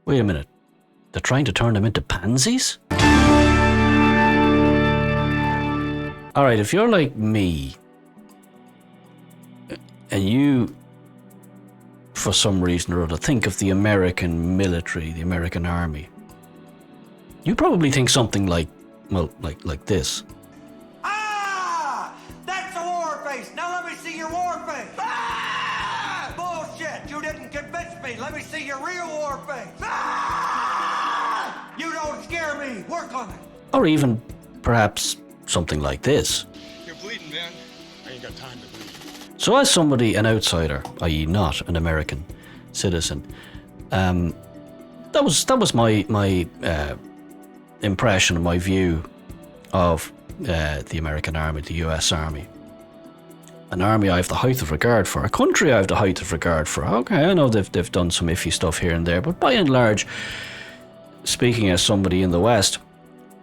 Wait a minute. They're trying to turn them into pansies? Alright, if you're like me, and you, for some reason or other, think of the American military, the American Army, you probably think something like, well, like this. Ah! That's a war face! Now let me see your war face! Ah! Bullshit! You didn't convince me! Let me see your real war face! Ah! You don't scare me! Work on it! Or even, perhaps, something like this. You're bleeding, man. I ain't got time to bleed. So as somebody, an outsider, i.e. not an American citizen, that was my impression, my view of the American Army, the U.S Army. An army I have the height of regard for, a country I have the height of regard for. Okay, I know they've done some iffy stuff here and there, but by and large, speaking as somebody in the West,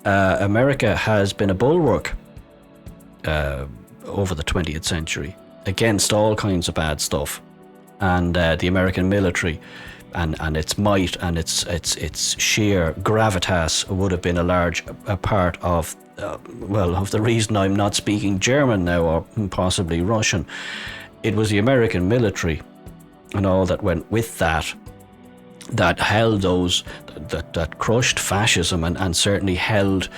America has been a bulwark over the 20th century against all kinds of bad stuff, and the American military and its might and its sheer gravitas would have been a large part of of the reason I'm not speaking German now, or possibly Russian. It was the American military and all that went with that held those, that crushed fascism and certainly held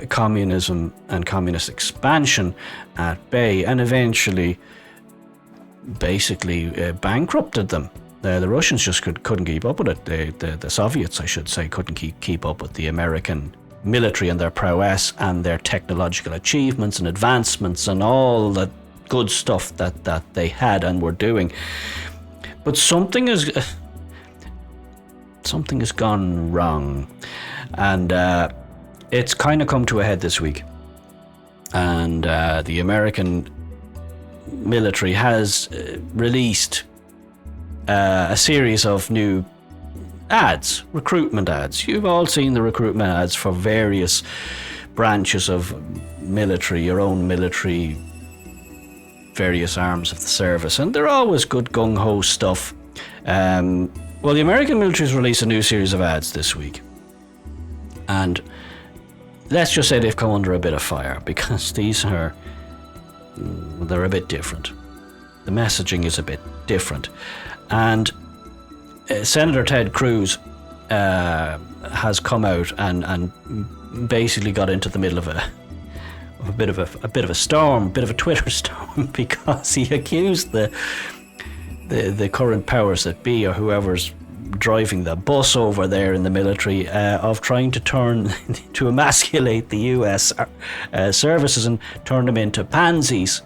communism and communist expansion at bay, and eventually basically bankrupted them. The Russians just couldn't keep up with it. The Soviets, I should say, couldn't keep up with the American military and their prowess and their technological achievements and advancements and all the good stuff that they had and were doing. But something has gone wrong, and it's kind of come to a head this week. And the American military has released a series of new ads, recruitment ads. You've all seen the recruitment ads for various branches of military, your own military, various arms of the service, and they're always good gung-ho stuff. Well, the American military has released a new series of ads this week, and let's just say they've come under a bit of fire because they're a bit different. The messaging is a bit different, and Senator Ted Cruz has come out and basically got into the middle of a bit of a storm, a bit of a Twitter storm, because he accused the current powers that be, or whoever's driving the bus over there in the military, of trying to emasculate the U.S. services and turn them into pansies.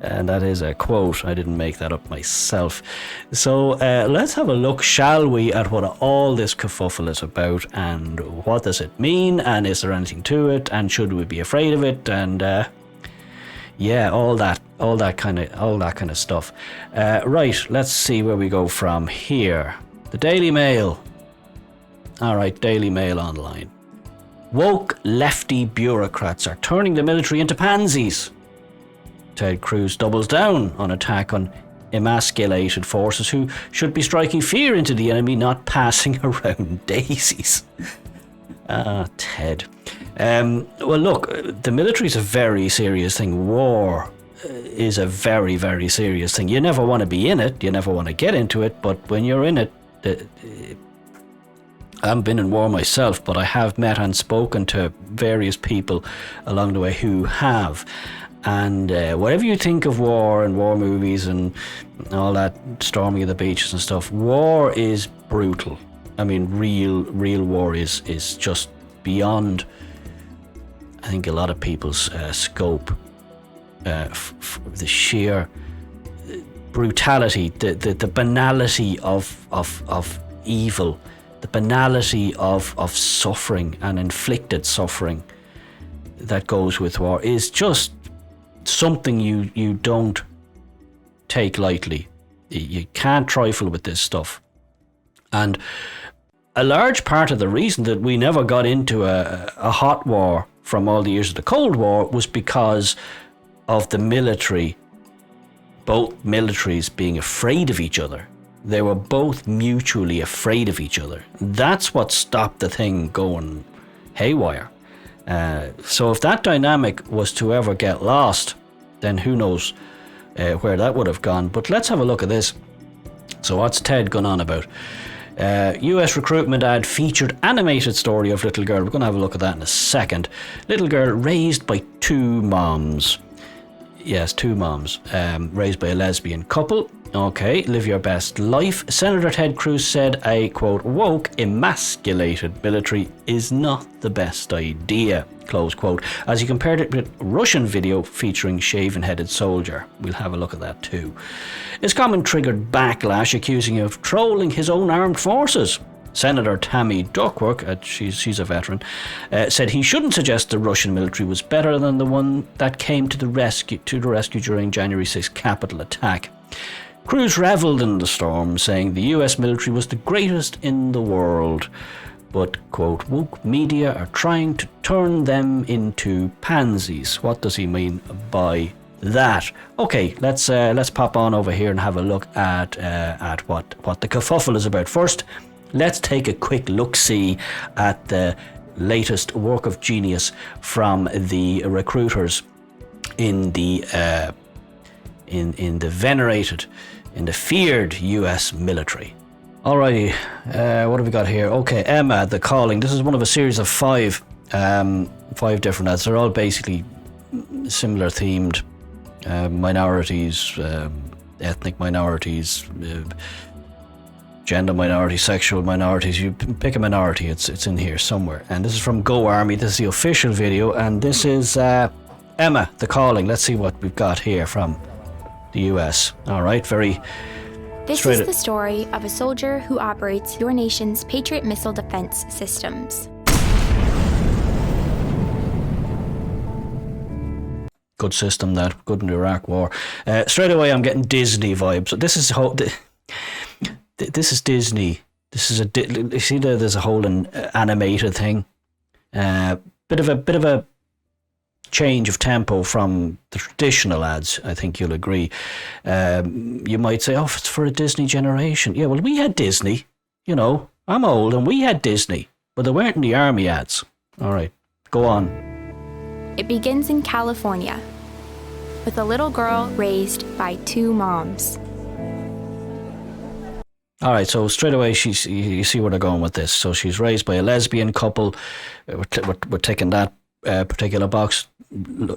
And that is a quote. I didn't make that up myself. So let's have a look, shall we, at what all this kerfuffle is about, and what does it mean, and is there anything to it, and should we be afraid of it, and all that kind of stuff. Right, let's see where we go from here. The Daily Mail. All right, Daily Mail online. Woke lefty bureaucrats are turning the military into pansies. Ted Cruz doubles down on attack on emasculated forces who should be striking fear into the enemy, not passing around daisies. Ted. Well, look, the military is a very serious thing. War is a very, very serious thing. You never want to be in it. You never want to get into it. But when you're in it, I haven't been in war myself, but I have met and spoken to various people along the way who have. And whatever you think of war and war movies and all that storming of the beaches and stuff, war is brutal. I mean, real war is just beyond, I think, a lot of people's scope. The sheer brutality, the banality of evil, the banality of suffering and inflicted suffering that goes with war is just something you don't take lightly. You can't trifle with this stuff. And a large part of the reason that we never got into a hot war from all the years of the Cold War was because of the military, both militaries being afraid of each other. They were both mutually afraid of each other. That's what stopped the thing going haywire. So if that dynamic was to ever get lost, then who knows where that would have gone. But let's have a look at this. So what's Ted gone on about? U.S. Recruitment ad featured animated story of little girl. We're going to have a look at that in a second. Little girl raised by two moms. Yes, two moms. Raised by a lesbian couple. Okay, live your best life. Senator Ted Cruz said a, quote, woke, emasculated military is not the best idea, close quote, as he compared it with a Russian video featuring shaven-headed soldier. We'll have a look at that too. His comment triggered backlash, accusing him of trolling his own armed forces. Senator Tammy Duckworth, she's a veteran, said he shouldn't suggest the Russian military was better than the one that came to the rescue during January 6th Capitol attack. Cruz revelled in the storm, saying the US military was the greatest in the world, but, quote, woke media are trying to turn them into pansies. What does he mean by that? Okay, let's pop on over here and have a look at what the kerfuffle is about. First, let's take a quick look-see at the latest work of genius from the recruiters in the venerated, in the feared US military. Alrighty, what have we got here? Okay, Emma, The Calling. This is one of a series of five different ads. They're all basically similar themed. Minorities, ethnic minorities, gender minorities, sexual minorities. You pick a minority, it's in here somewhere. And this is from U.S Army. This is the official video, and this is Emma, The Calling. Let's see what we've got here from the US. All right, This is the story of a soldier who operates your nation's Patriot missile defense systems. Good system, that. Good in the Iraq War. Straight away, I'm getting Disney vibes. So this is this is Disney. This is you see there's a whole animated thing. Bit of a change of tempo from the traditional ads. I think you'll agree. You might say, "Oh, it's for a Disney generation." Yeah, well, we had Disney. You know, I'm old, and we had Disney, but they weren't in the Army ads. All right, go on. It begins in California with a little girl raised by two moms. All right, so straight away, you see where they're going with this. So she's raised by a lesbian couple. We're taking that particular box.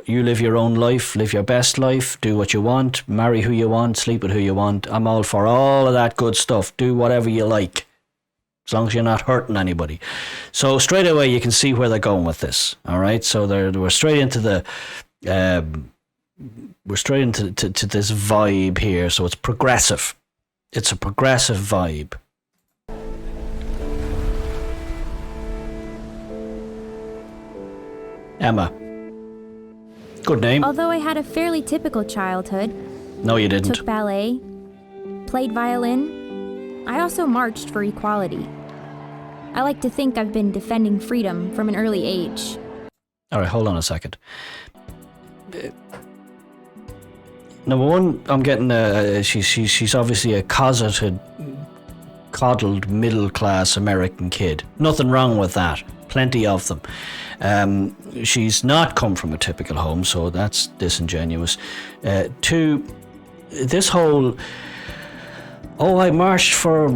You live your own life, live your best life, do what you want, marry who you want, sleep with who you want. I'm all for all of that good stuff. Do whatever you like, as long as you're not hurting anybody. So straight away, you can see where they're going with this. All right, so we're straight into the to this vibe here. So it's progressive. It's a progressive vibe. Emma. Good name. Although I had a fairly typical childhood. No, you didn't. Took ballet, played violin. I also marched for equality. I like to think I've been defending freedom from an early age. All right, hold on a second. Number one, I'm getting she's obviously a cosseted, coddled, middle-class American kid. Nothing wrong with that. Plenty of them. She's not come from a typical home, so that's disingenuous. Two, this whole, I marched for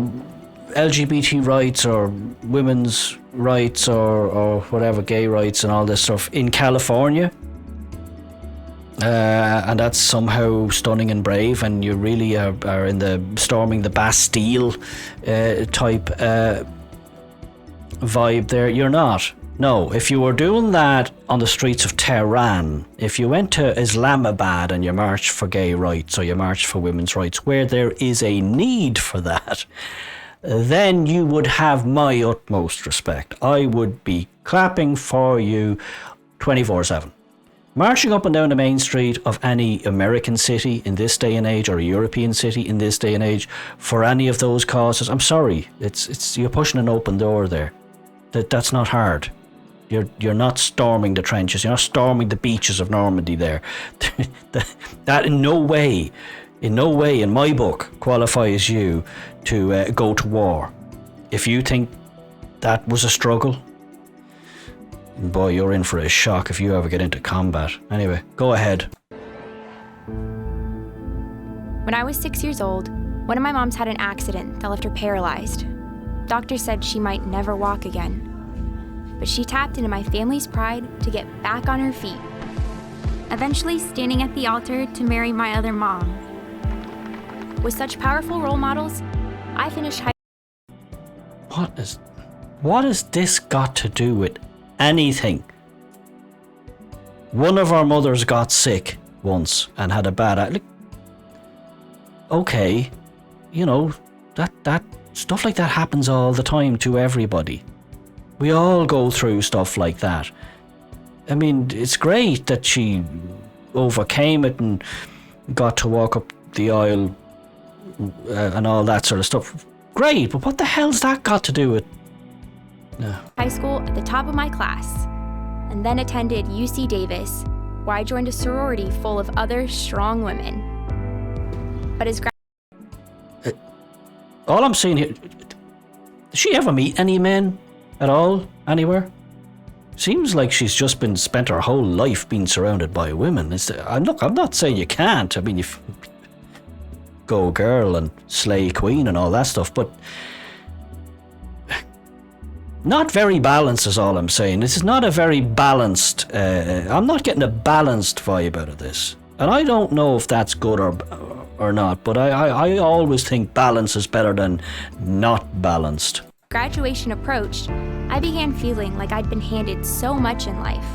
LGBT rights or women's rights or whatever, gay rights and all this stuff in California. And that's somehow stunning and brave, and you really are in the storming the Bastille type vibe there. You're not. No, if you were doing that on the streets of Tehran, if you went to Islamabad and you marched for gay rights or you marched for women's rights, where there is a need for that, then you would have my utmost respect. I would be clapping for you 24/7. Marching up and down the main street of any American city in this day and age, or a European city in this day and age, for any of those causes, I'm sorry, you're pushing an open door there. That's not hard. You're not storming the trenches. You're not storming the beaches of Normandy there. That in no way in no way in my book qualifies you to go to war. If you think that was a struggle, boy, you're in for a shock if you ever get into combat. Anyway, go ahead. When I was 6 years old, one of my moms had an accident that left her paralyzed. Doctors said she might never walk again. But she tapped into my family's pride to get back on her feet, eventually standing at the altar to marry my other mom. With such powerful role models, I finished high. What has this got to do with anything? One of our mothers got sick once and had a bad. Okay, you know, that stuff like that happens all the time to everybody. We all go through stuff like that. I mean, it's great that she overcame it and got to walk up the aisle and all that sort of stuff. Great, but what the hell's that got to do with? No. High school at the top of my class, and then attended UC Davis, where I joined a sorority full of other strong women. But as all I'm saying here, did she ever meet any men at all, anywhere? Seems like she's just spent her whole life being surrounded by women. Look, I'm not saying you can't. I mean, you go girl and slay queen and all that stuff, but not very balanced is all I'm saying. This is not a very balanced, I'm not getting a balanced vibe out of this. And I don't know if that's good or not, but I always think balance is better than not balanced. Graduation approached, I began feeling like I'd been handed so much in life.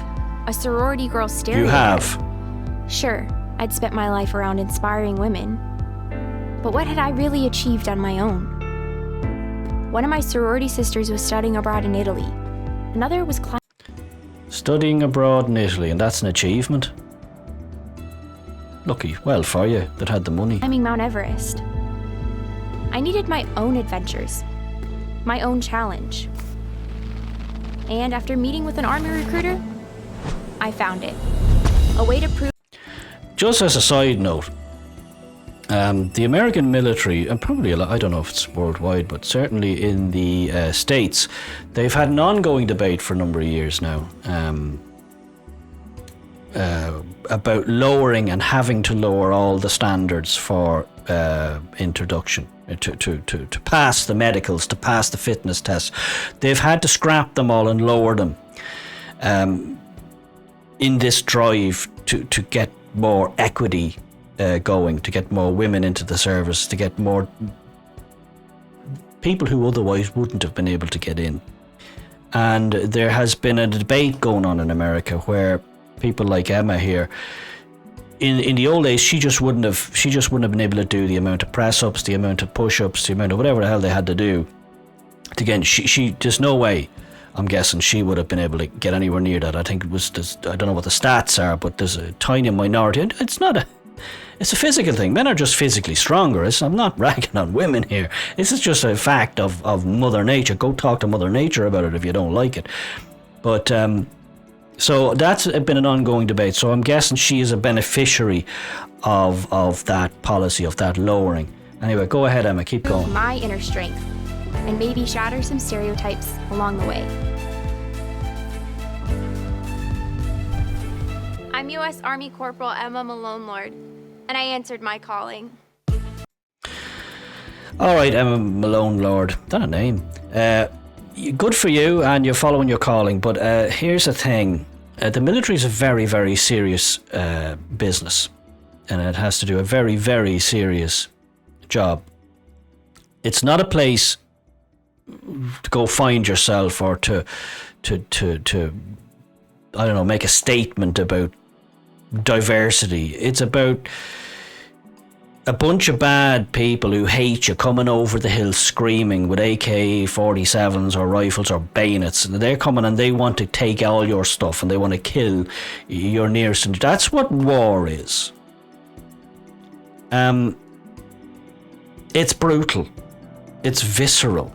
A sorority girl stereotype. You have. Sure, I'd spent my life around inspiring women. But what had I really achieved on my own? One of my sorority sisters was studying abroad in Italy. Another was studying abroad in Italy, and that's an achievement. Lucky, well for you, that had the money. Climbing Mount Everest. I needed my own adventures, my own challenge. And after meeting with an Army recruiter, I found it. A way to prove. Just as a side note, the American military, and probably a lot, I don't know if it's worldwide, but certainly in the States, they've had an ongoing debate for a number of years now about lowering and having to lower all the standards for introduction to pass the medicals, to pass the fitness tests. They've had to scrap them all and lower them in this drive to get more equity going, to get more women into the service, to get more people who otherwise wouldn't have been able to get in. And there has been a debate going on in America where people like Emma here, in the old days, she just wouldn't have been able to do the amount of press-ups, the amount of push-ups, the amount of whatever the hell they had to do. Again, she there's no way, I'm guessing, she would have been able to get anywhere near that. I think I don't know what the stats are, but there's a tiny minority. It's a physical thing. Men are just physically stronger. I'm not ragging on women here. This is just a fact of Mother Nature. Go talk to Mother Nature about it if you don't like it. But so that's been an ongoing debate. So I'm guessing she is a beneficiary of that policy, of that lowering. Anyway, go ahead, Emma. Keep going. My inner strength, and maybe shatter some stereotypes along the way. I'm U.S Army Corporal Emma Malone Lord, and I answered my calling. All right, Emma Malone Lord. Is that a name? Good for you, and you're following your calling. But here's the thing: the military is a very, very serious business, and it has to do a very, very serious job. It's not a place to go find yourself or to I don't know, make a statement about diversity. It's about a bunch of bad people who hate you coming over the hill screaming with AK-47s or rifles or bayonets. They're coming and they want to take all your stuff and they want to kill your nearest. And that's what war is. It's brutal. It's visceral.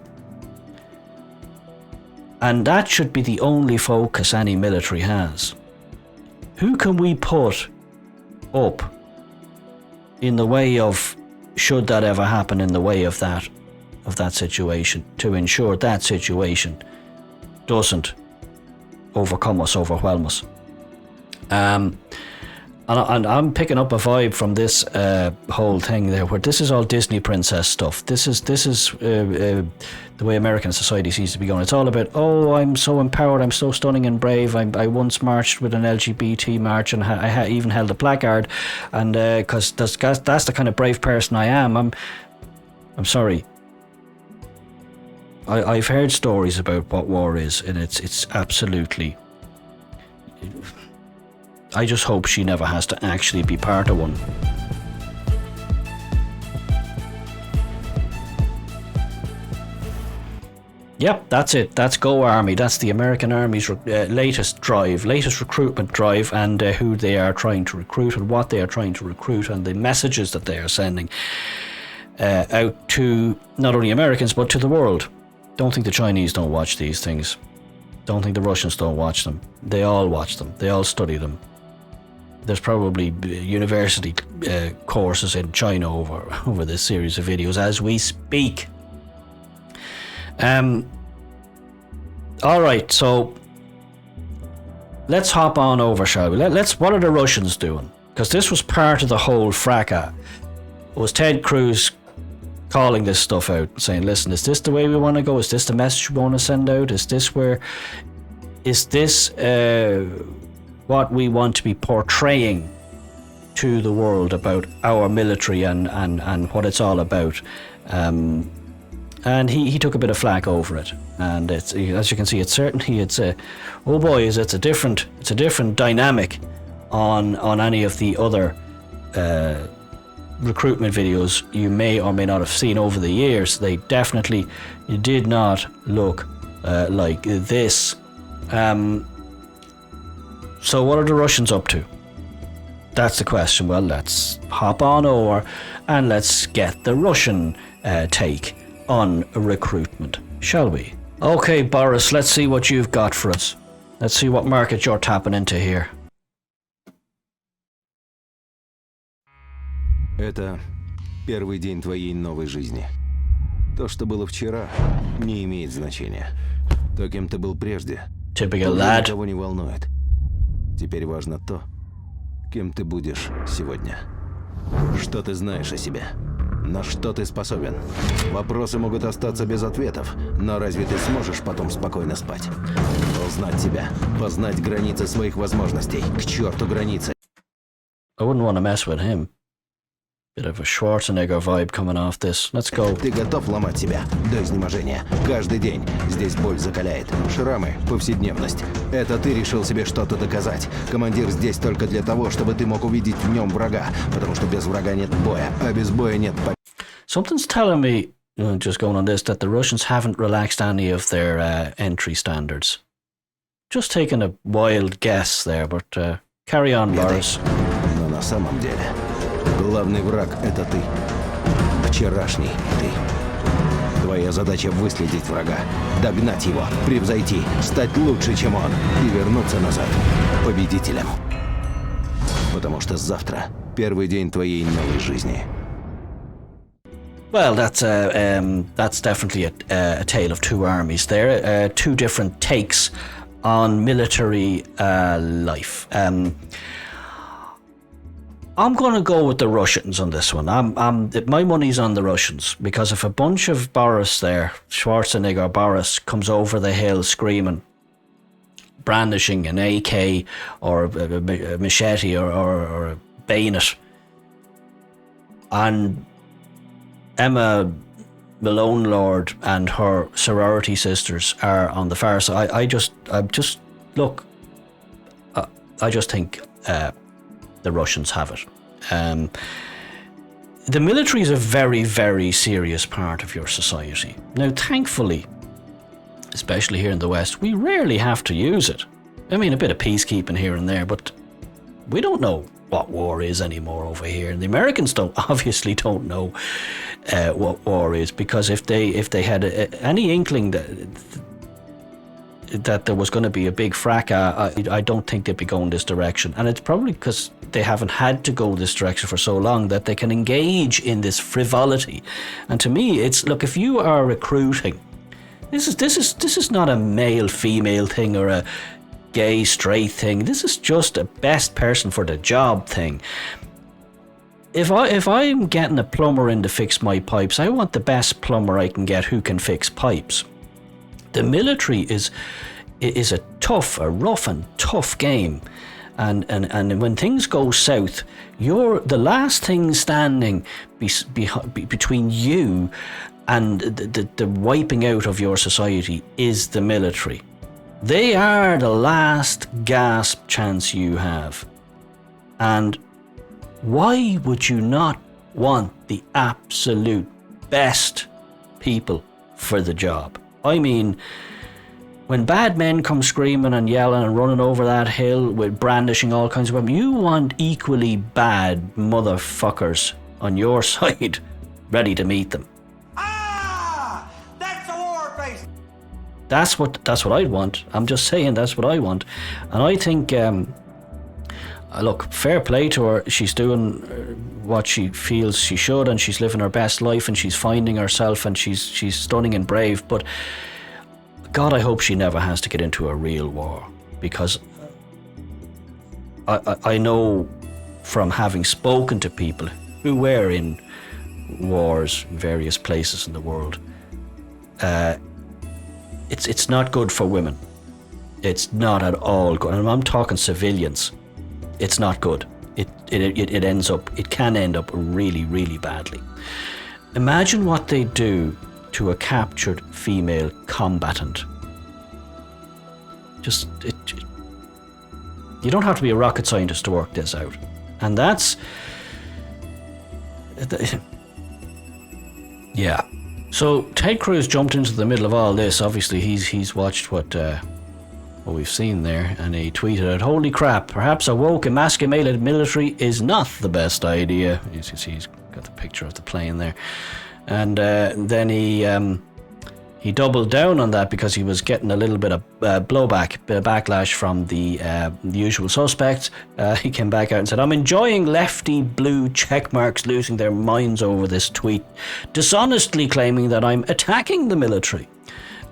And that should be the only focus any military has. Who can we put up in the way of, should that ever happen, in the way of that situation, to ensure that situation doesn't overcome us, overwhelm us. And I'm picking up a vibe from this whole thing there, where this is all Disney princess stuff. This is the way American society seems to be going. It's all about, oh, I'm so empowered, I'm so stunning and brave. I once marched with an LGBT march, and I even held a placard, and because that's the kind of brave person I am. I'm sorry. I've heard stories about what war is, and it's absolutely. I just hope she never has to actually be part of one. Yep, that's it. That's Go Army. That's the American Army's latest recruitment drive, and who they are trying to recruit and what they are trying to recruit, and the messages that they are sending out to not only Americans but to the world. Don't think the Chinese don't watch these things. Don't think the Russians don't watch them. They all watch them. They all study them. There's probably university courses in China over this series of videos as we speak. All right, so let's hop on over, shall we? What are the Russians doing? Because this was part of the whole fracas. It was Ted Cruz calling this stuff out, saying, listen, is this the way we want to go? Is this the message we want to send out? Is this what we want to be portraying to the world about our military and what it's all about? And he took a bit of flack over it, and it's, as you can see, it's a different dynamic on any of the other recruitment videos you may or may not have seen over the years. They definitely did not look like this. So what are the Russians up to? That's the question. Well, let's hop on over and let's get the Russian take on recruitment, shall we? Okay, Boris, let's see what you've got for us. Let's see what market you're tapping into here. Это первый день твоей новой жизни. То, что было вчера, не имеет значения. То, кем ты был прежде, Typical lad. Никого не волнует. Теперь важно то, кем ты будешь сегодня. Что ты знаешь о себе? На что ты способен? Вопросы могут остаться без ответов, но разве ты сможешь потом спокойно спать? Узнать себя, познать границы своих возможностей. К черту границы. I wouldn't want to mess with him. Bit of a Schwarzenegger vibe coming off this. Let's go. Ты готов ломать себя до изнеможения. Каждый день здесь боль закаляет. Шрамы, повседневность. Это ты решил себе что-то доказать. Командир здесь только для того, чтобы ты мог увидеть в нем врага. Потому что без врага нет боя, а без боя нет победы. Something's telling me, just going on this, that the Russians haven't relaxed any of their entry standards. Just taking a wild guess there, but carry on, Boris. Но на самом деле, главный враг — это ты. Вчерашний ты. Твоя задача — выследить врага, догнать его, превзойти, стать лучше, чем он, и вернуться назад победителем. Потому что завтра первый день твоей новой жизни. Well, that's definitely a tale of two armies there. Two different takes on military life. I'm going to go with the Russians on this one. My money's on the Russians, because if a bunch of Boris there, Schwarzenegger Boris, comes over the hill screaming, brandishing an AK or a machete or a bayonet, and Emma Malone Lord and her sorority sisters are on the far side, I just think the Russians have it. The military is a very, very serious part of your society. Now, thankfully, especially here in the West, we rarely have to use it. I mean, a bit of peacekeeping here and there, but we don't know what war is anymore over here. And the Americans obviously don't know what war is, because if they had any inkling that that there was going to be a big fracas, I don't think they'd be going this direction. And it's probably because they haven't had to go this direction for so long that they can engage in this frivolity. And to me, it's, look, if you are recruiting, this is not a male-female thing or a gay-straight thing. This is just a best person for the job thing. If I'm getting a plumber in to fix my pipes, I want the best plumber I can get who can fix pipes. The military is a rough and tough game, and when things go south, you're the last thing standing between you and the wiping out of your society is the military. They are the last gasp chance you have, and why would you not want the absolute best people for the job? I mean, when bad men come screaming and yelling and running over that hill with brandishing all kinds of weapons, you want equally bad motherfuckers on your side ready to meet them. Ah! That's a war face! That's what I'd want. I'm just saying that's what I want. And I think... look, fair play to her. She's doing what she feels she should, and she's living her best life, and she's finding herself, and she's stunning and brave. But God, I hope she never has to get into a real war, because I know from having spoken to people who were in wars in various places in the world, it's not good for women. It's not at all good. And I'm talking civilians. It's not good. It can end up really, really badly. Imagine what they do to a captured female combatant. You don't have to be a rocket scientist to work this out. And that's... yeah. So Ted Cruz jumped into the middle of all this. Obviously, he's watched what we've seen there, and he tweeted out, "Holy crap, perhaps a woke, emasculated military is not the best idea." You see, he's got the picture of the plane there. And then he doubled down on that because he was getting a little bit of blowback, bit of backlash from the usual suspects. He came back out and said, "I'm enjoying lefty blue checkmarks losing their minds over this tweet, dishonestly claiming that I'm attacking the military.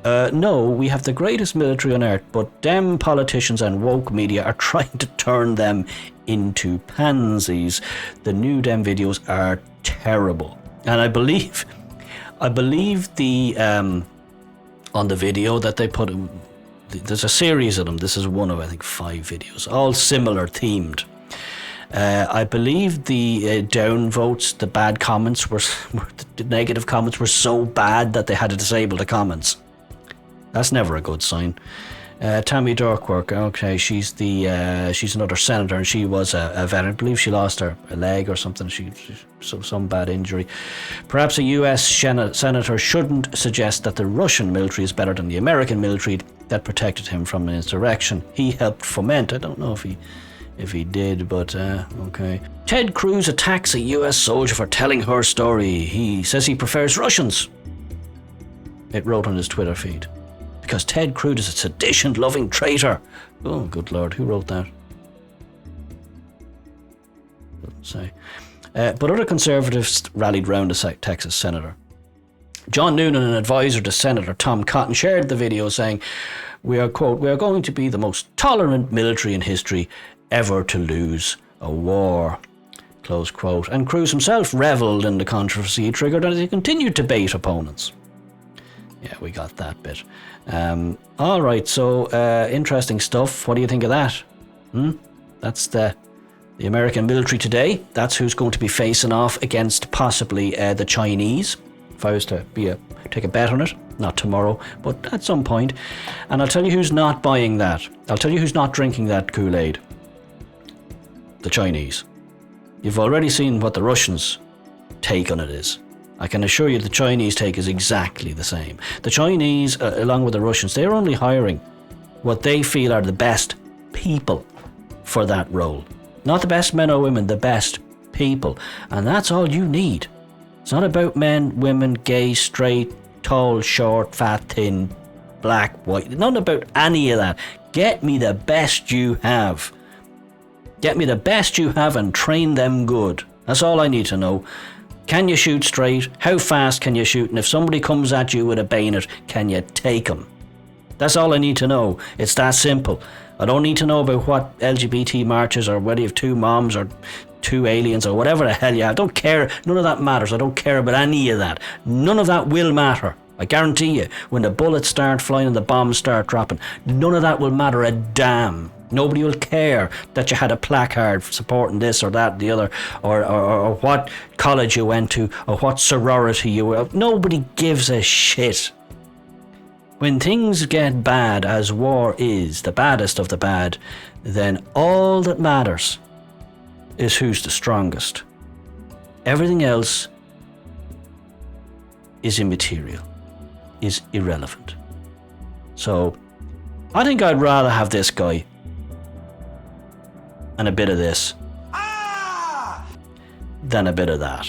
No, we have the greatest military on earth, but them politicians and woke media are trying to turn them into pansies. The new dem videos are terrible." And I believe the on the video that they put, there's a series of them. This is one of, I think, 5 videos, all similar themed. I believe the downvotes, the bad comments the negative comments were so bad that they had to disable the comments. That's never a good sign. Tammy Duckworth, okay, she's another senator, and she was a veteran. I believe she lost her leg or something. Some bad injury. Perhaps a U.S. senator shouldn't suggest that the Russian military is better than the American military that protected him from an insurrection. He helped foment. I don't know if he did, but okay. Ted Cruz attacks a U.S. soldier for telling her story. He says he prefers Russians. It wrote on his Twitter feed. Because Ted Cruz is a sedition-loving traitor. Oh, good Lord, who wrote that? Doesn't say. But other conservatives rallied round the Texas senator. John Noonan, an advisor to Senator Tom Cotton, shared the video saying, "We are, quote, we are going to be the most tolerant military in history ever to lose a war," close quote. And Cruz himself revelled in the controversy he triggered as he continued to bait opponents. Yeah, we got that bit. All right, so interesting stuff. What do you think of that? That's the American military today. That's who's going to be facing off against possibly the Chinese. If I was to take a bet on it, not tomorrow, but at some point. And I'll tell you who's not buying that. I'll tell you who's not drinking that Kool-Aid. The Chinese. You've already seen what the Russians' take on it is. I can assure you the Chinese take is exactly the same. The Chinese, along with the Russians, they're only hiring what they feel are the best people for that role. Not the best men or women, the best people. And that's all you need. It's not about men, women, gay, straight, tall, short, fat, thin, black, white, nothing about any of that. Get me the best you have. Get me the best you have and train them good. That's all I need to know. Can you shoot straight? How fast can you shoot? And if somebody comes at you with a bayonet, can you take them? That's all I need to know. It's that simple. I don't need to know about what LGBT marches or whether you have two moms or two aliens or whatever the hell you have. I don't care. None of that matters. I don't care about any of that. None of that will matter. I guarantee you, when the bullets start flying and the bombs start dropping, none of that will matter a damn. Nobody will care that you had a placard supporting this or that, the other, or what college you went to, or what sorority you were. Nobody gives a shit. When things get bad, as war is, the baddest of the bad, then all that matters is who's the strongest. Everything else is immaterial, is irrelevant. So, I think I'd rather have this guy and a bit of this than a bit of that.